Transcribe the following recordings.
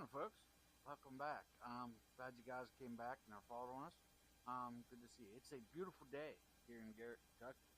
Morning, folks. Welcome back. Glad you guys came back and are following us. Good to see you. It's a beautiful day here in Garrett, Kentucky.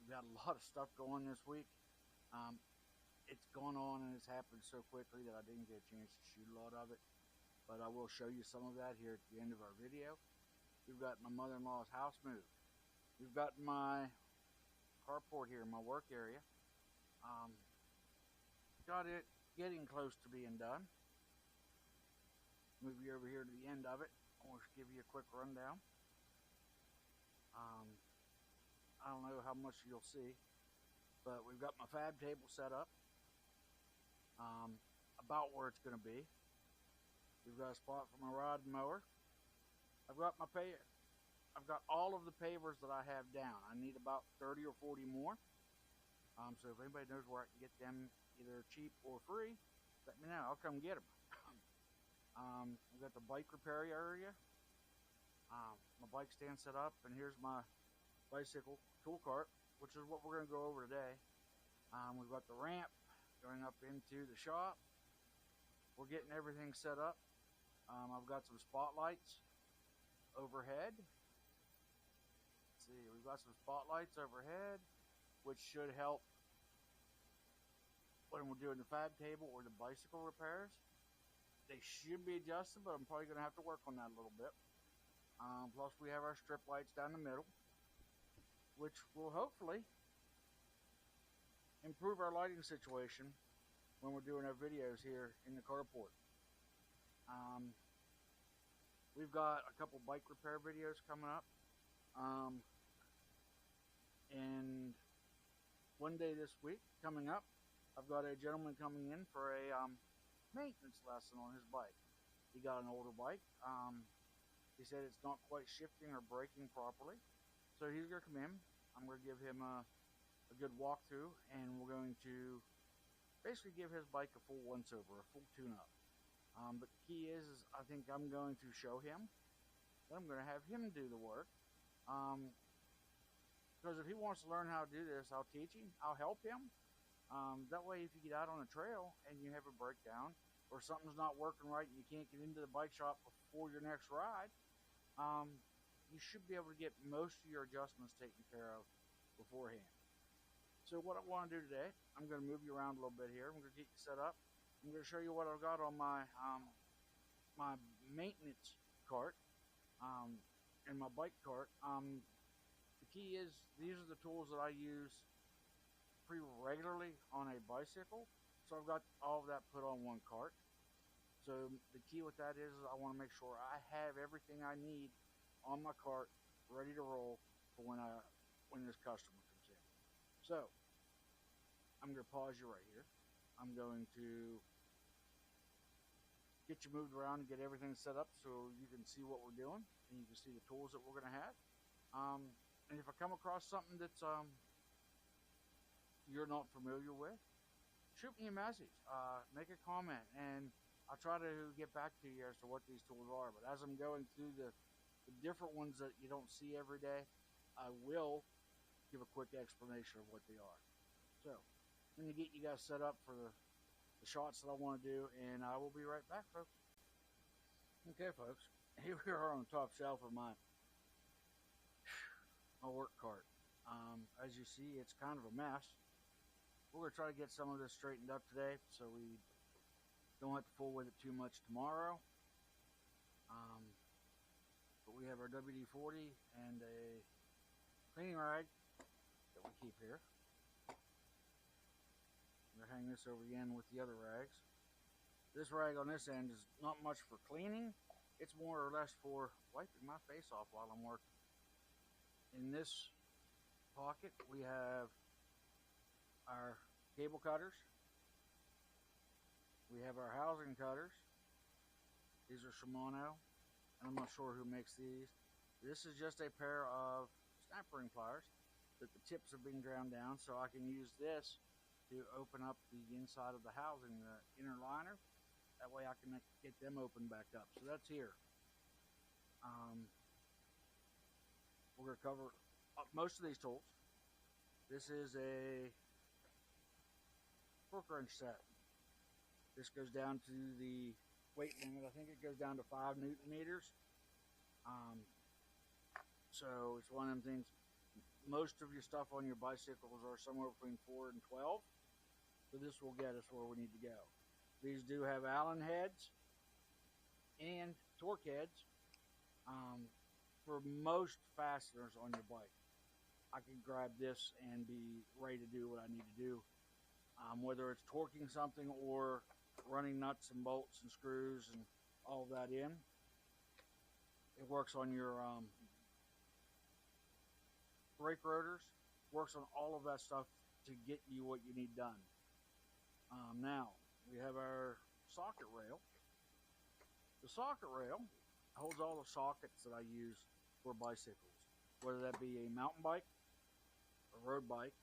We've got a lot of stuff going this week. It's gone on and it's happened so quickly that I didn't get a chance to shoot a lot of it. But I will show you some of that here at the end of our video. We've got my mother-in-law's house move. We've got my carport here in my work area. Got it getting close to being done. Move you over here to the end of it. I'll just give you a quick rundown. I don't know how much you'll see, but we've got my fab table set up about where it's going to be. We've got a spot for my rod and mower. I've got all of the pavers that I have down. I need about 30 or 40 more. So if anybody knows where I can get them either cheap or free, let me know. I'll come get them. We've got the bike repair area. My bike stand set up, and here's my bicycle tool cart, which is what we're going to go over today. We've got the ramp going up into the shop. We're getting everything set up. I've got some spotlights overhead. Let's see, we've got some spotlights overhead, which should help when we're doing the fab table or the bicycle repairs. They should be adjusted, but I'm probably going to have to work on that a little bit. Plus, we have our strip lights down the middle, which will hopefully improve our lighting situation when we're doing our videos here in the carport. We've got a couple bike repair videos coming up. And one day this week, coming up, I've got a gentleman coming in for a maintenance lesson on his bike. He got an older bike. He said it's not quite shifting or braking properly. So he's going to come in. I'm going to give him a good walkthrough, and we're going to basically give his bike a full once-over, a full tune-up. But the key is I think I'm going to show him. Then I'm going to have him do the work. Because if he wants to learn how to do this, I'll teach him. I'll help him. That way, if you get out on a trail and you have a breakdown or something's not working right and you can't get into the bike shop before your next ride, you should be able to get most of your adjustments taken care of beforehand. So what I want to do today, I'm going to move you around a little bit here. I'm going to get you set up. I'm going to show you what I've got on my my maintenance cart and my bike cart. The key is these are the tools that I use pretty regularly on a bicycle, so I've got all of that put on one cart. So the key with that is I want to make sure I have everything I need on my cart ready to roll for when this customer comes in. So I'm going to pause you right here. I'm going to get you moved around and get everything set up so you can see what we're doing and you can see the tools that we're going to have. And if I come across something that's you're not familiar with, shoot me a message, make a comment, and I'll try to get back to you as to what these tools are. But as I'm going through the different ones that you don't see every day, I will give a quick explanation of what they are. So I'm going to get you guys set up for the shots that I want to do, and I will be right back, folks. Okay, folks, here we are on the top shelf of my work cart. As you see, it's kind of a mess. We're going to try to get some of this straightened up today so we don't have to fool with it too much tomorrow. But we have our WD-40 and a cleaning rag that we keep here. I'm going to hang this over the end with the other rags. This rag on this end is not much for cleaning. It's more or less for wiping my face off while I'm working. In this pocket, we have our cable cutters. We have our housing cutters. These are Shimano, and I'm not sure who makes these. This is just a pair of snap ring pliers that the tips have been ground down, so I can use this to open up the inside of the housing, the inner liner. That way I can get them opened back up. So that's here. We're going to cover most of these tools. This is a torque wrench set. This goes down to the weight limit. I think it goes down to 5 Newton meters. So it's one of them things. Most of your stuff on your bicycles are somewhere between 4 and 12. So this will get us where we need to go. These do have Allen heads and torque heads. For most fasteners on your bike, I can grab this and be ready to do what I need to do. Whether it's torquing something or running nuts and bolts and screws and all of that in. It works on your brake rotors, works on all of that stuff to get you what you need done. Now, we have our socket rail. The socket rail holds all the sockets that I use for bicycles, whether that be a mountain bike, a road bike,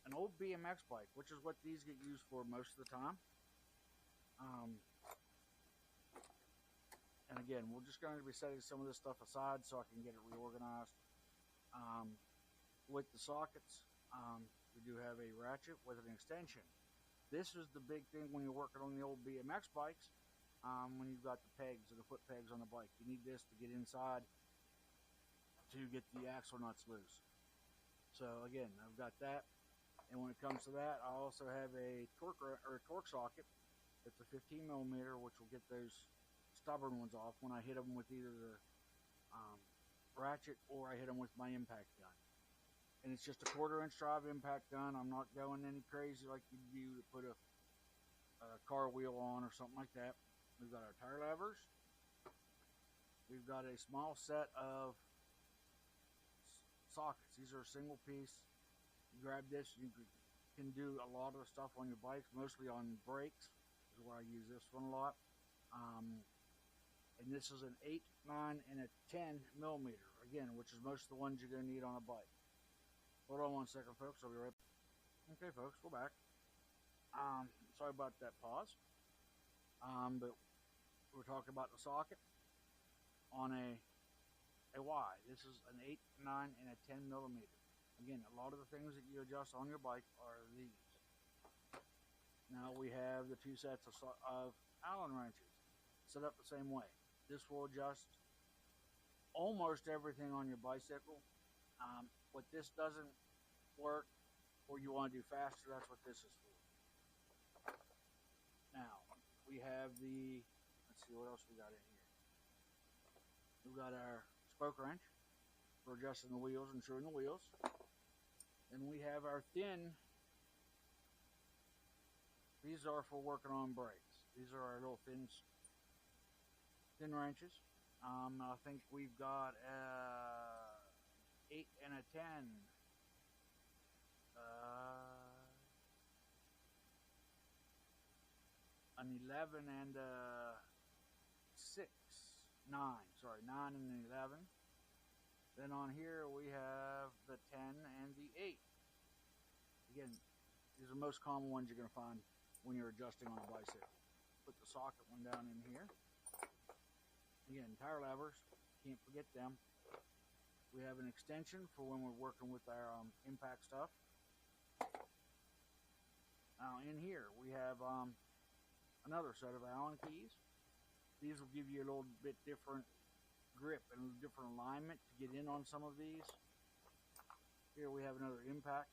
an old BMX bike, which is what these get used for most of the time. And again, we're just going to be setting some of this stuff aside so I can get it reorganized. With the sockets, we do have a ratchet with an extension. This is the big thing when you're working on the old BMX bikes, when you've got the pegs or the foot pegs on the bike. You need this to get inside to get the axle nuts loose. So again, I've got that. And when it comes to that, I also have a torque socket. It's a 15 millimeter, which will get those stubborn ones off when I hit them with either the ratchet or I hit them with my impact gun. And it's just a 1/4 inch drive impact gun. I'm not going any crazy like you do to put a car wheel on or something like that. We've got our tire levers. We've got a small set of sockets. These are a single piece. You grab this, you can do a lot of the stuff on your bikes, mostly on brakes is where I use this one a lot. And this is an 8, 9, and a 10 millimeter, again, which is most of the ones you're going to need on a bike. Hold on one second, folks. I'll be right back. Okay, folks, we're back. Sorry about that pause. But we're talking about the socket on a Y. This is an 8, 9, and a 10 millimeter. Again, a lot of the things that you adjust on your bike are these. Now we have the 2 sets of Allen wrenches set up the same way. This will adjust almost everything on your bicycle. What this doesn't work, or you want to do faster, that's what this is for. Now, we have let's see what else we got in here. We've got our spoke wrench for adjusting the wheels and truing the wheels. And we have our thin. These are for working on brakes. These are our little thin wrenches. I think we've got 8 and a 10. An 11 and a 6. 9. Sorry, 9 and an 11. Then on here we have the 10 and the 8. Again, these are the most common ones you're going to find when you're adjusting on a bicycle. Put the socket one down in here. Again, tire levers, can't forget them. We have an extension for when we're working with our impact stuff. Now in here we have another set of Allen keys. These will give you a little bit different grip and a different alignment to get in on some of these. Here we have another impact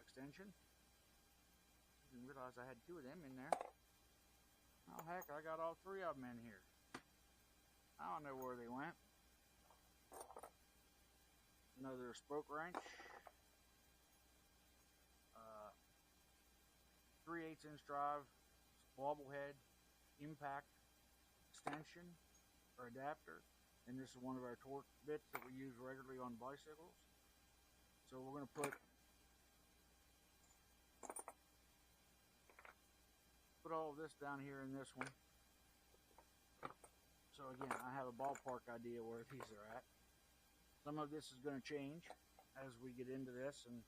extension. I didn't realize I had 2 of them in there. Oh heck, I got all 3 of them in here. I don't know where they went. Another spoke wrench. 3/8 inch drive, wobble head, impact extension or adapter. And this is one of our torque bits that we use regularly on bicycles. So we're going to put all of this down here in this one. So again, I have a ballpark idea where these are at. Some of this is going to change as we get into this, and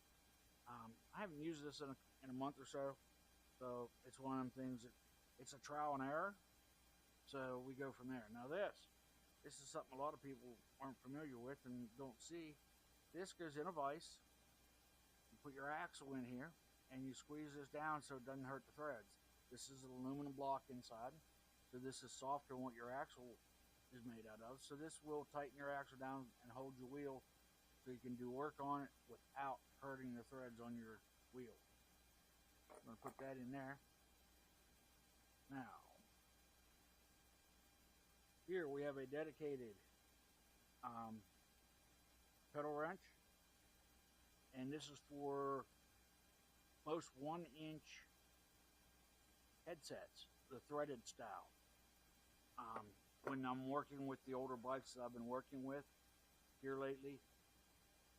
I haven't used this in a month or so. So it's one of them things that it's a trial and error. So we go from there. Now this is something a lot of people aren't familiar with and don't see. This goes in a vise. You put your axle in here, and you squeeze this down so it doesn't hurt the threads. This is an aluminum block inside, so this is softer than what your axle is made out of. So this will tighten your axle down and hold your wheel so you can do work on it without hurting the threads on your wheel. I'm going to put that in there. Now, here we have a dedicated pedal wrench, and this is for most 1-inch headsets, the threaded style. When I'm working with the older bikes that I've been working with here lately,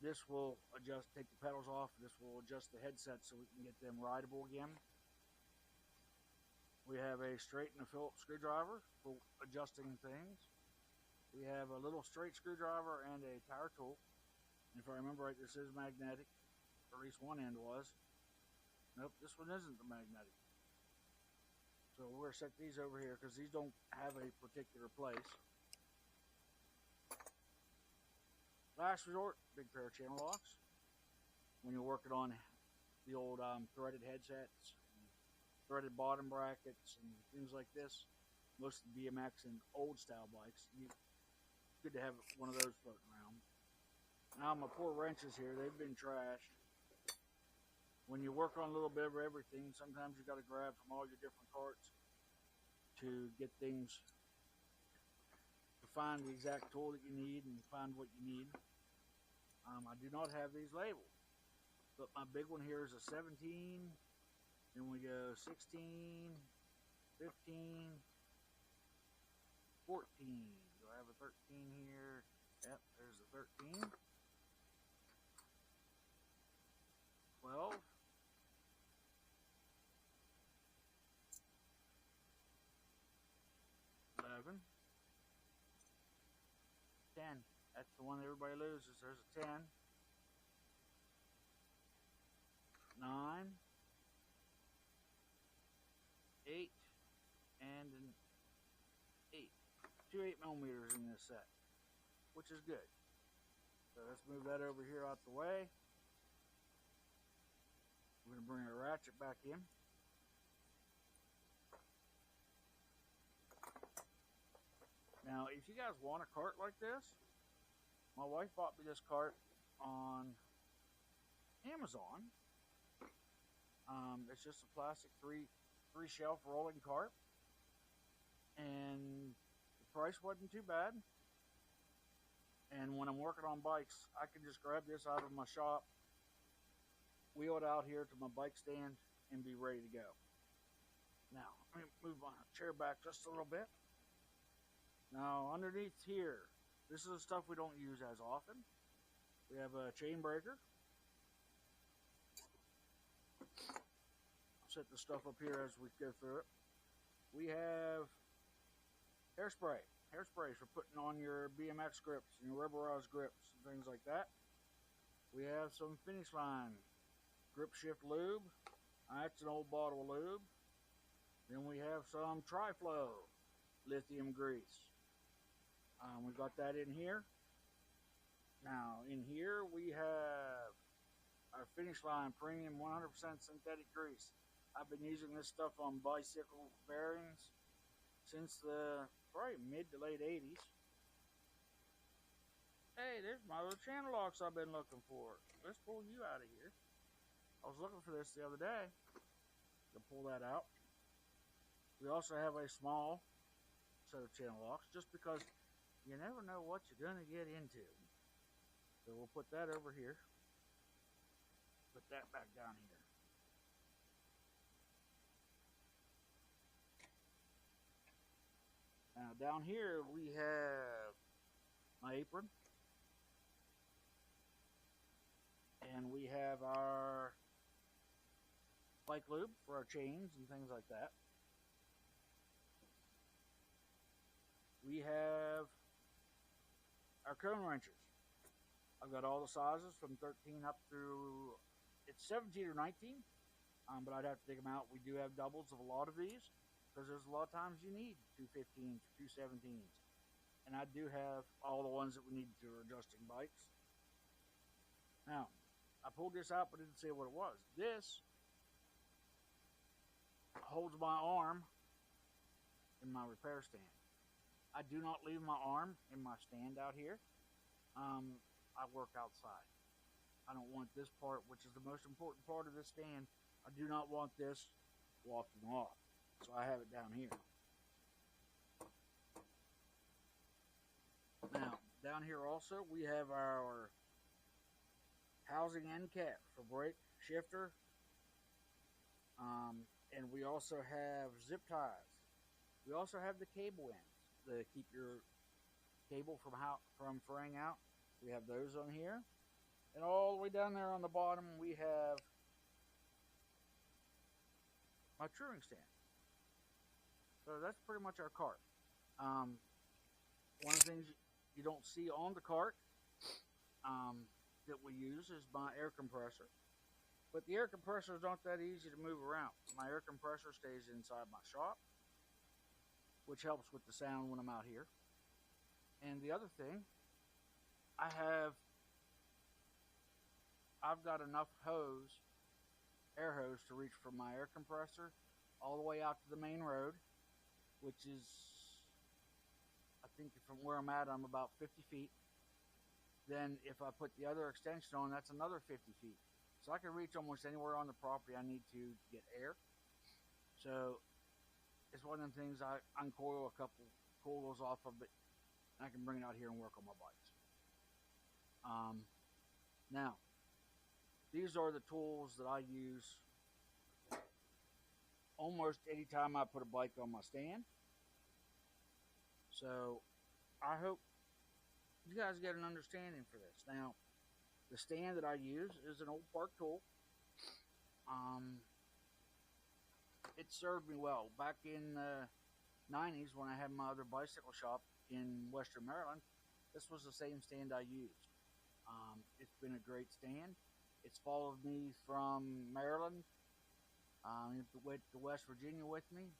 this will adjust, take the pedals off, this will adjust the headset so we can get them rideable again. We have a straight and a Phillips screwdriver for adjusting things. We have a little straight screwdriver and a tire tool. And if I remember right, this is magnetic, or at least one end was. Nope, this one isn't the magnetic. So we're going to set these over here because these don't have a particular place. Last resort, big pair of channel locks. When you're working on the old threaded headsets, threaded bottom brackets, and things like this, most of the BMX and old style bikes, it's good to have one of those floating around. Now my poor wrenches here, they've been trashed. When you work on a little bit of everything, sometimes you got to grab from all your different carts to get things, to find the exact tool that you need and find what you need. I do not have these labeled, but my big one here is a 17, then we go 16, 15, 14. Do I have a 13 here? Yep, there's the 13. 12. 11. 10. That's the one everybody loses. There's a 10. 9. 8. And an 8. 2 8mm in this set, which is good. So let's move that over here out the way. We're going to bring our ratchet back in. Now, if you guys want a cart like this, my wife bought me this cart on Amazon. It's just a plastic three shelf rolling cart, and the price wasn't too bad. And when I'm working on bikes, I can just grab this out of my shop, wheel it out here to my bike stand, and be ready to go. Now, let me move my chair back just a little bit. Now, underneath here, this is the stuff we don't use as often. We have a chain breaker. I'll set the stuff up here as we go through it. We have hairspray. Hairspray for putting on your BMX grips and your rubberized grips and things like that. We have some Finish Line grip shift lube. That's an old bottle of lube. Then we have some Tri-Flow lithium grease. We've got that in here. Now, in here we have our Finish Line Premium 100% synthetic grease. I've been using this stuff on bicycle bearings since the probably mid to late 80s. Hey, there's my little channel locks I've been looking for. Let's pull you out of here. I was looking for this the other day. To pull that out. We also have a small set of channel locks, just because you never know what you're going to get into. So we'll put that over here. Put that back down here. Now down here we have my apron. And we have our bike lube for our chains and things like that. We have our cone wrenches. I've got all the sizes from 13 up through, it's 17 or 19, but I'd have to dig them out. We do have doubles of a lot of these, because there's a lot of times you need 215s, 217s. And I do have all the ones that we need for adjusting bikes. Now, I pulled this out but didn't say what it was. This holds my arm in my repair stand. I do not leave my arm in my stand out here. I work outside. I don't want this part, which is the most important part of this stand. I do not want this walking off. So I have it down here. Now, down here also, we have our housing end cap for brake, shifter. And we also have zip ties. We also have the cable ends to keep your cable from fraying out. We have those on here. And all the way down there on the bottom, we have my truing stand. So that's pretty much our cart. One of the things you don't see on the cart that we use is my air compressor. But the air compressors aren't that easy to move around. My air compressor stays inside my shop, which helps with the sound when I'm out here. And the other thing, I've got enough air hose to reach from my air compressor all the way out to the main road, which is, I think from where I'm at, I'm about 50 feet. Then if I put the other extension on, that's another 50 feet. So I can reach almost anywhere on the property I need to get air. So it's one of the things I uncoil a couple coils off of it, and I can bring it out here and work on my bikes. Now, these are the tools that I use almost any time I put a bike on my stand. So I hope you guys get an understanding for this. Now, the stand that I use is an old Park tool. It served me well. Back in the 90s when I had my other bicycle shop in Western Maryland, this was the same stand I used. It's been a great stand. It's followed me from Maryland. It went to West Virginia with me,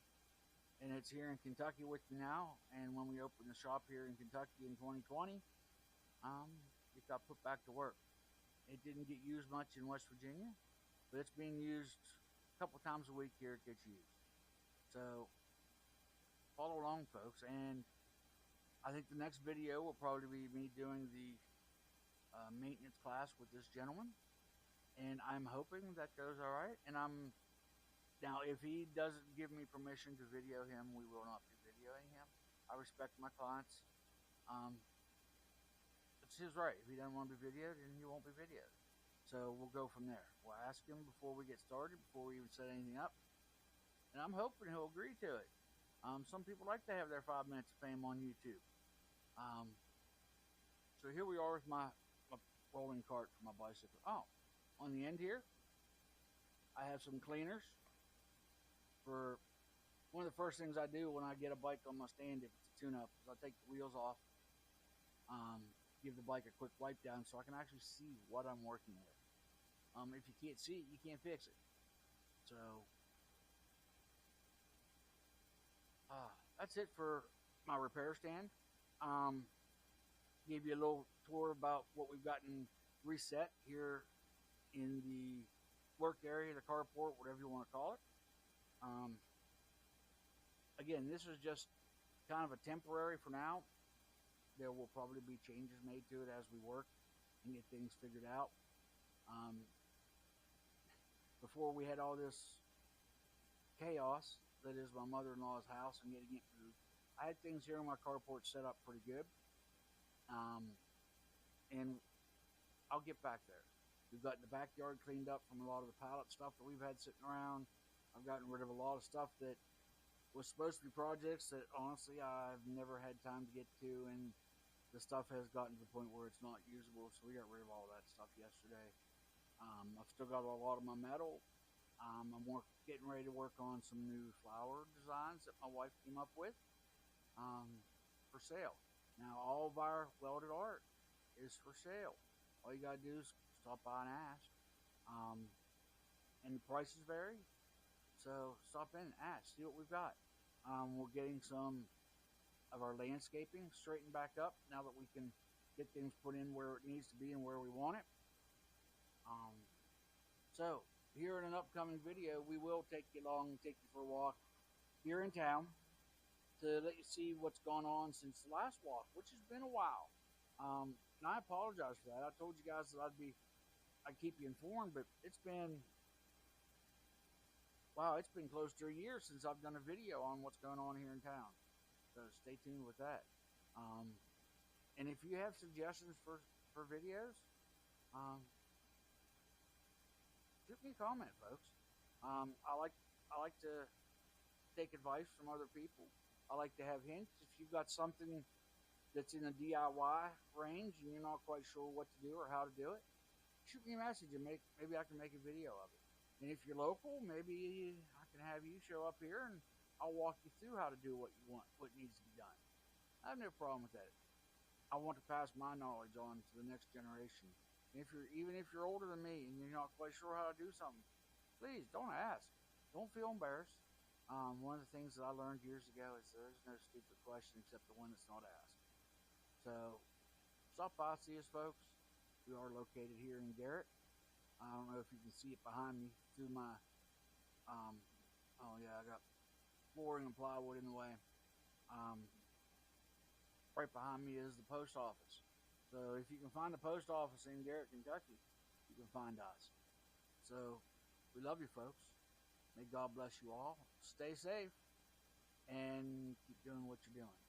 and it's here in Kentucky with me now. And when we opened the shop here in Kentucky in 2020, it got put back to work. It didn't get used much in West Virginia, but it's being used a couple times a week here. It gets used. So follow along, folks. And I think the next video will probably be me doing the maintenance class with this gentleman. And I'm hoping that goes all right. And now, if he doesn't give me permission to video him, we will not be videoing him. I respect my clients. It's his right. If he doesn't want to be videoed, then he won't be videoed. So we'll go from there. We'll ask him before we get started, before we even set anything up. And I'm hoping he'll agree to it. Some people like to have their 5 minutes of fame on YouTube. So here we are with my rolling cart for my bicycle. Oh, on the end here, I have some cleaners. For one of the first things I do when I get a bike on my stand, if it's a tune-up, is I take the wheels off, give the bike a quick wipe down so I can actually see what I'm working with. If you can't see it, you can't fix it. So that's it for my repair stand. Gave you a little tour about what we've gotten reset here in the work area, the carport, whatever you want to call it. Again, this is just kind of a temporary for now. There will probably be changes made to it as we work and get things figured out. Before we had all this chaos that is my mother-in-law's house and getting it moved, I had things here in my carport set up pretty good. And I'll get back there. We've gotten the backyard cleaned up from a lot of the pallet stuff that we've had sitting around. I've gotten rid of a lot of stuff that was supposed to be projects that honestly I've never had time to get to, and the stuff has gotten to the point where it's not usable, so we got rid of all that stuff yesterday. I've still got a lot of my metal. I'm getting ready to work on some new flower designs that my wife came up with for sale. Now, all of our welded art is for sale. All you gotta do is stop by and ask. And the prices vary, so stop in and ask, see what we've got. We're getting some of our landscaping straightened back up now that we can get things put in where it needs to be and where we want it. So here in an upcoming video, we will take you along and take you for a walk here in town to let you see what's gone on since the last walk, which has been a while. And I apologize for that. I told you guys that I'd keep you informed, but it's been, wow, it's been close to a year since I've done a video on what's going on here in town. So stay tuned with that. And if you have suggestions for videos, shoot me a comment, folks. I like to take advice from other people. I like to have hints. If you've got something that's in the DIY range and you're not quite sure what to do or how to do it, shoot me a message and maybe I can make a video of it. And if you're local, maybe I can have you show up here and I'll walk you through how to do what you want, what needs to be done. I have no problem with that. I want to pass my knowledge on to the next generation. And even if you're older than me and you're not quite sure how to do something, please don't ask. Don't feel embarrassed. One of the things that I learned years ago is there's no stupid question except the one that's not asked. So stop by, see us, folks. We are located here in Garrett. I don't know if you can see it behind me through my, oh yeah, I got flooring and plywood in the way. Right behind me is the post office. So if you can find the post office in Garrett, Kentucky, you can find us. So we love you, folks. May God bless you all. Stay safe and keep doing what you're doing.